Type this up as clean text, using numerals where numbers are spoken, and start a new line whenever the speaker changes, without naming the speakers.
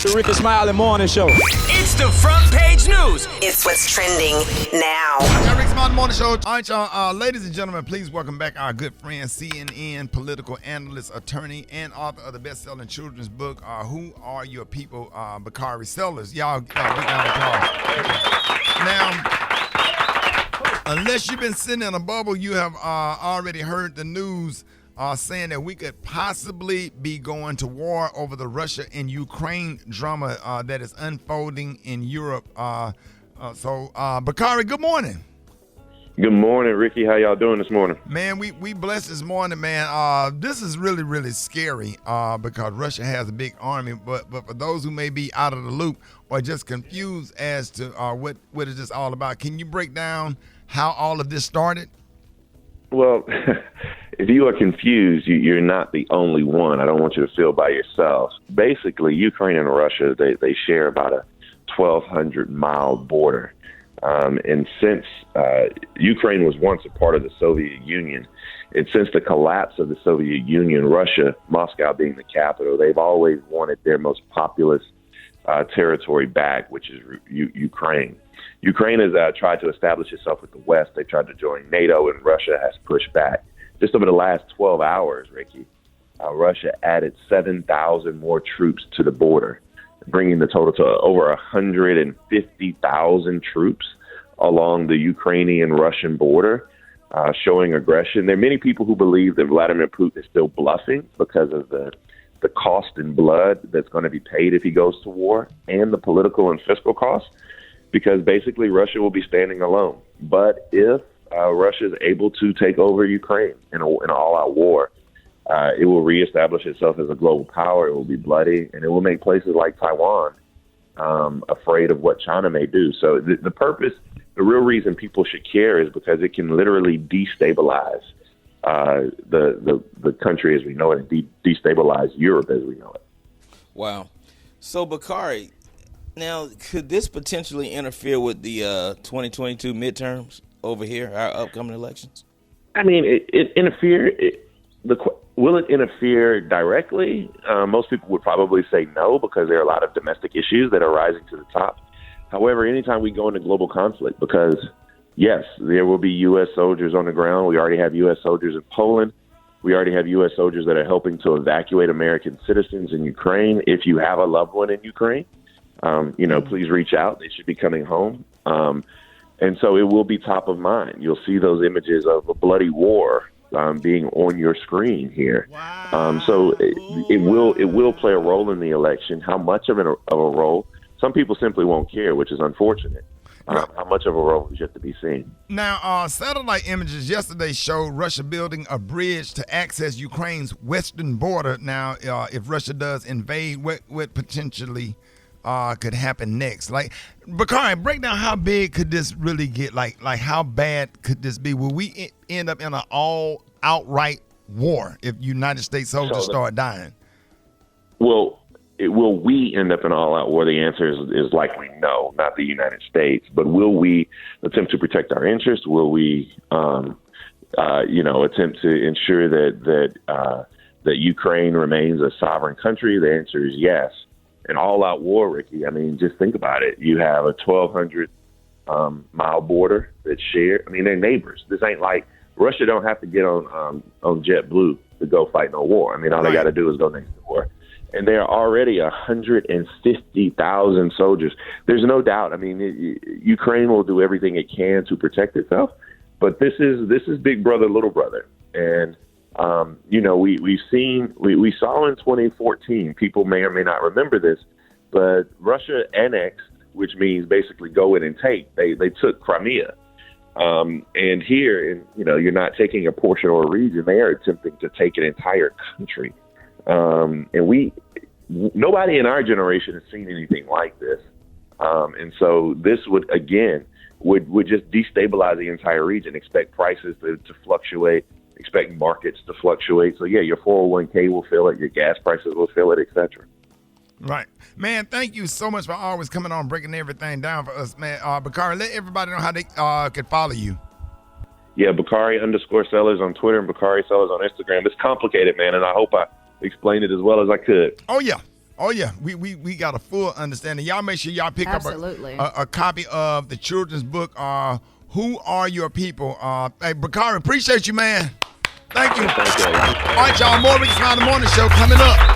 The Rickey Smiley Morning Show.
It's the front page news.
It's what's trending now.
Got Rickey Smiley Morning Show. All right, y'all. Ladies and gentlemen, please welcome back our good friend, CNN political analyst, attorney, and author of the best-selling children's book, Who Are Your People, Bakari Sellers. Y'all, big round of applause. Now, unless you've been sitting in a bubble, you have already heard the news saying that we could possibly be going to war over the Russia and Ukraine drama that is unfolding in Europe. Bakari, good morning.
Good morning, Ricky. How y'all doing this morning?
Man, we blessed this morning, man. This is really, really scary because Russia has a big army. But for those who may be out of the loop or just confused as to what is this all about, can you break down how all of this started?
Well, if you are confused, you're not the only one. I don't want you to feel by yourself. Basically, Ukraine and Russia, they share about a 1,200-mile border. And since Ukraine was once a part of the Soviet Union, and since the collapse of the Soviet Union, Russia, Moscow being the capital, they've always wanted their most populous territory back, which is Ukraine. Ukraine has tried to establish itself with the West. They tried to join NATO, and Russia has pushed back. Just over the last 12 hours, Ricky, Russia added 7,000 more troops to the border, bringing the total to over 150,000 troops along the Ukrainian-Russian border, showing aggression. There are many people who believe that Vladimir Putin is still bluffing because of the cost in blood that's going to be paid if he goes to war, and the political and fiscal costs, because basically Russia will be standing alone. But if Russia is able to take over Ukraine in an all-out war, it will reestablish itself as a global power. It will be bloody, and it will make places like Taiwan afraid of what China may do. So the purpose, the real reason people should care is because it can literally destabilize the country as we know it, and destabilize Europe as we know it.
Wow. So, Bakari, now, could this potentially interfere with the 2022 midterms over here, our upcoming elections?
I mean, will it interfere directly? Most people would probably say no, because there are a lot of domestic issues that are rising to the top. However, anytime we go into global conflict, because, yes, there will be U.S. soldiers on the ground. We already have U.S. soldiers in Poland. We already have U.S. soldiers that are helping to evacuate American citizens in Ukraine. If you have a loved one in Ukraine, please reach out. They should be coming home. And so it will be top of mind. You'll see those images of a bloody war being on your screen here. Wow. So it will play a role in the election. How much of a role? Some people simply won't care, which is unfortunate. How much of a role is yet to be seen.
Now, satellite images yesterday showed Russia building a bridge to access Ukraine's western border. Now, if Russia does invade, what potentially could happen next? Like, Bakari, break down how big could this really get? Like how bad could this be? Will we end up in an outright war if United States soldiers start dying?
Well, will we end up in an all-out war? The answer is likely no, not the United States. But will we attempt to protect our interests? Will we, attempt to ensure that Ukraine remains a sovereign country? The answer is yes. An all-out war, Ricky. I mean, just think about it. You have a 1,200-mile border that's shared. I mean, they're neighbors. This ain't like Russia don't have to get on JetBlue to go fight no war. I mean, all they got to do is go next door. And there are already 150,000 soldiers. There's no doubt. I mean, Ukraine will do everything it can to protect itself, but this is big brother, little brother. And we saw in 2014, people may or may not remember this, but Russia annexed, which means basically go in and take. They took Crimea. And here, you're not taking a portion or a region. They are attempting to take an entire country. And nobody in our generation has seen anything like this. And so this would just destabilize the entire region. Expect prices to fluctuate. Expect markets to fluctuate. So, yeah, your 401k will feel it. Your gas prices will feel it, et cetera.
Right. Man, thank you so much for always coming on, breaking everything down for us, man. Bakari, let everybody know how they could follow you.
Yeah, Bakari_Sellers on Twitter and Bakari Sellers on Instagram. It's complicated, man, and I hope I explained it as well as I could.
Oh, yeah. Oh yeah, we got a full understanding. Y'all make sure y'all pick
Absolutely.
up a copy of the children's book. Who Are Your People? Hey, Bakari, appreciate you, man. Thank you.
Thank you.
All right, y'all. More Rickey Smiley Morning Show coming up.